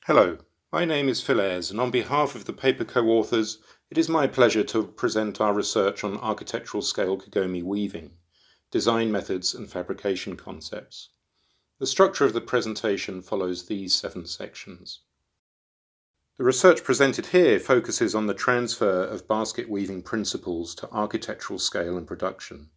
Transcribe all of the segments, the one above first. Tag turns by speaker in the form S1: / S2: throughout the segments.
S1: Hello, my name is Phil Ayres, and on behalf of the paper co-authors, it is my pleasure to present our research on architectural scale Kagome weaving, design methods and fabrication concepts. The structure of the presentation follows these 7 sections. The research presented here focuses on the transfer of basket weaving principles to architectural scale and production.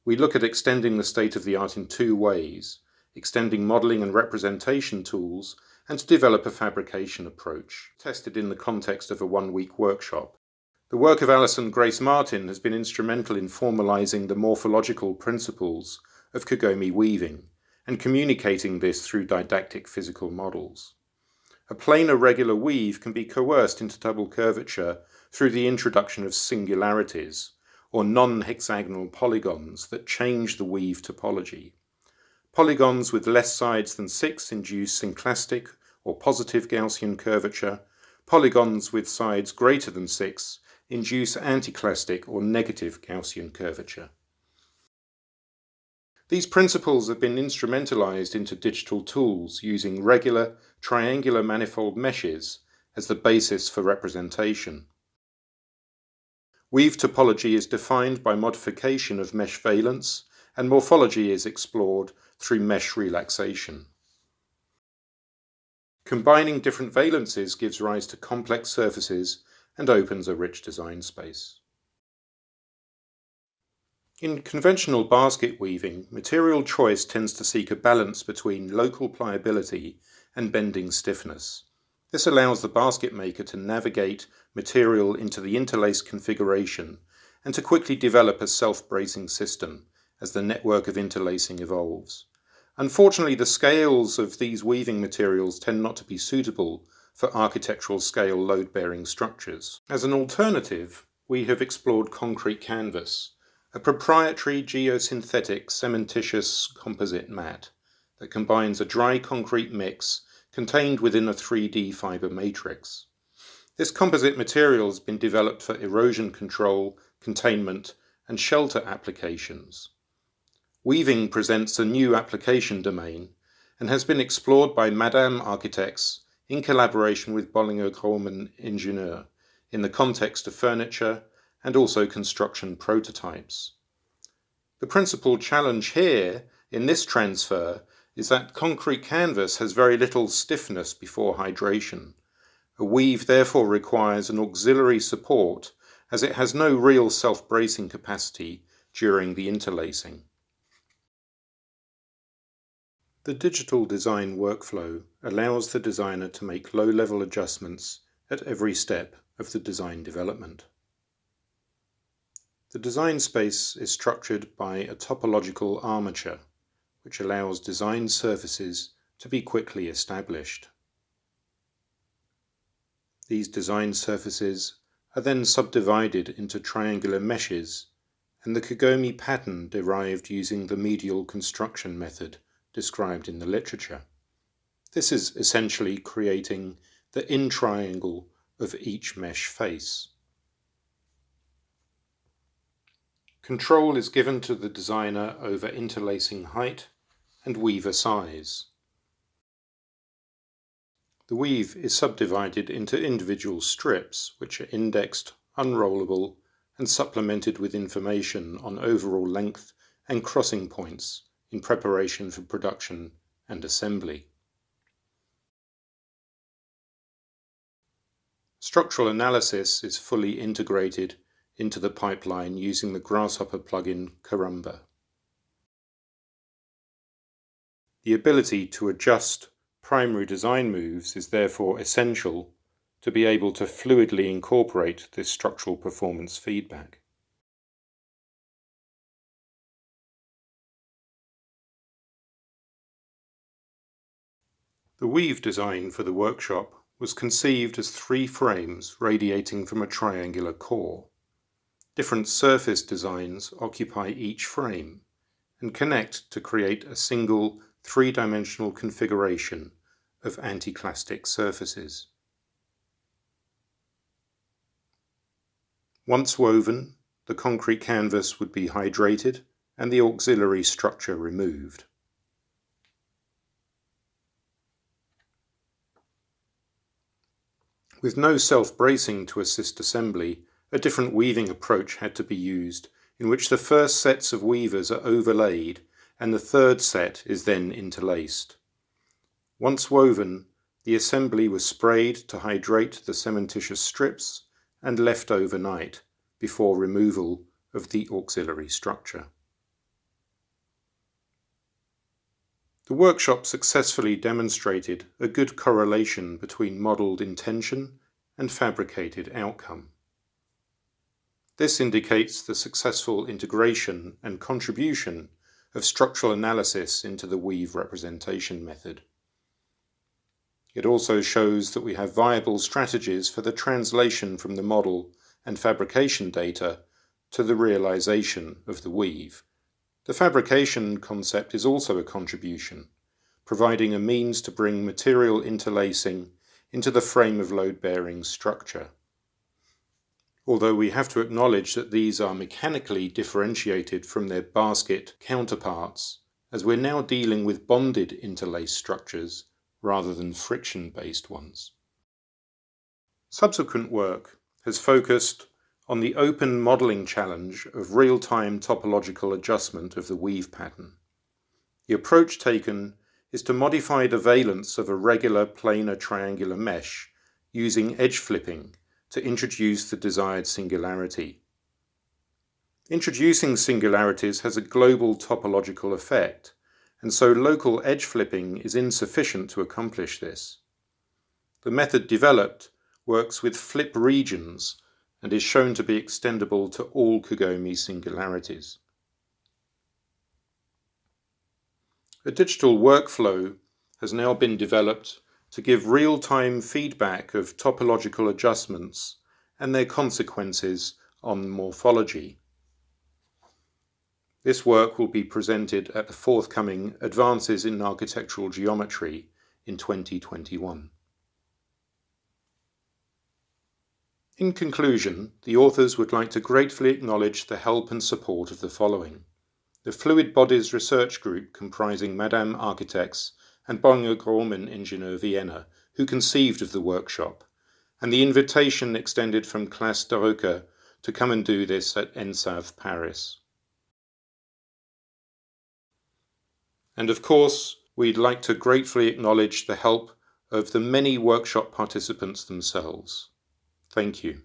S1: We look at extending the state-of-the-art in 2 ways, extending modelling and representation tools, and to develop a fabrication approach, tested in the context of a 1-week workshop. The work of Alison Grace Martin has been instrumental in formalising the morphological principles of Kagome weaving and communicating this through didactic physical models. A planar regular weave can be coerced into double curvature through the introduction of singularities, or non-hexagonal polygons that change the weave topology. Polygons with less sides than 6 induce synclastic or positive Gaussian curvature. Polygons with sides greater than 6 induce anticlastic or negative Gaussian curvature. These principles have been instrumentalized into digital tools using regular triangular manifold meshes as the basis for representation. Weave topology is defined by modification of mesh valence, and morphology is explored through mesh relaxation. Combining different valences gives rise to complex surfaces and opens a rich design space. In conventional basket weaving, material choice tends to seek a balance between local pliability and bending stiffness. This allows the basket maker to navigate material into the interlaced configuration and to quickly develop a self-bracing system as the network of interlacing evolves. Unfortunately, the scales of these weaving materials tend not to be suitable for architectural scale load-bearing structures. As an alternative, we have explored concrete canvas, a proprietary geosynthetic cementitious composite mat that combines a dry concrete mix contained within a 3D fibre matrix. This composite material has been developed for erosion control, containment, and shelter applications. Weaving presents a new application domain and has been explored by Madame architects in collaboration with Bollinger+Grohmann Ingeniere in the context of furniture and also construction prototypes. The principal challenge here in this transfer is that concrete canvas has very little stiffness before hydration. A weave therefore requires an auxiliary support as it has no real self-bracing capacity during the interlacing. The digital design workflow allows the designer to make low-level adjustments at every step of the design development. The design space is structured by a topological armature, which allows design surfaces to be quickly established. These design surfaces are then subdivided into triangular meshes, and the Kagome pattern derived using the medial construction method described in the literature. This is essentially creating the in-triangle of each mesh face. Control is given to the designer over interlacing height and weaver size. The weave is subdivided into individual strips which are indexed, unrollable, and supplemented with information on overall length and crossing points in preparation for production and assembly. Structural analysis is fully integrated into the pipeline using the Grasshopper plugin Carumba. The ability to adjust primary design moves is therefore essential to be able to fluidly incorporate this structural performance feedback. The weave design for the workshop was conceived as 3 frames radiating from a triangular core. Different surface designs occupy each frame and connect to create a single 3-dimensional configuration of anticlastic surfaces. Once woven, the concrete canvas would be hydrated and the auxiliary structure removed. With no self-bracing to assist assembly, a different weaving approach had to be used, in which the first sets of weavers are overlaid and the third set is then interlaced. Once woven, the assembly was sprayed to hydrate the cementitious strips and left overnight before removal of the auxiliary structure. The workshop successfully demonstrated a good correlation between modelled intention and fabricated outcome. This indicates the successful integration and contribution of structural analysis into the weave representation method. It also shows that we have viable strategies for the translation from the model and fabrication data to the realization of the weave. The fabrication concept is also a contribution, providing a means to bring material interlacing into the frame of load-bearing structure. Although we have to acknowledge that these are mechanically differentiated from their basket counterparts, as we're now dealing with bonded interlaced structures rather than friction-based ones. Subsequent work has focused on the open modelling challenge of real-time topological adjustment of the weave pattern. The approach taken is to modify the valence of a regular planar triangular mesh using edge flipping to introduce the desired singularity. Introducing singularities has a global topological effect, and so local edge flipping is insufficient to accomplish this. The method developed works with flip regions and is shown to be extendable to all Kagome singularities. A digital workflow has now been developed to give real-time feedback of topological adjustments and their consequences on morphology. This work will be presented at the forthcoming Advances in Architectural Geometry in 2021. In conclusion, the authors would like to gratefully acknowledge the help and support of the following: the Fluid Bodies Research Group comprising Madame Architects and Bollinger+Grohmann Ingeniere Vienna, who conceived of the workshop, and the invitation extended from Classe Daroca to come and do this at ENSAV Paris. And of course, we'd like to gratefully acknowledge the help of the many workshop participants themselves. Thank you.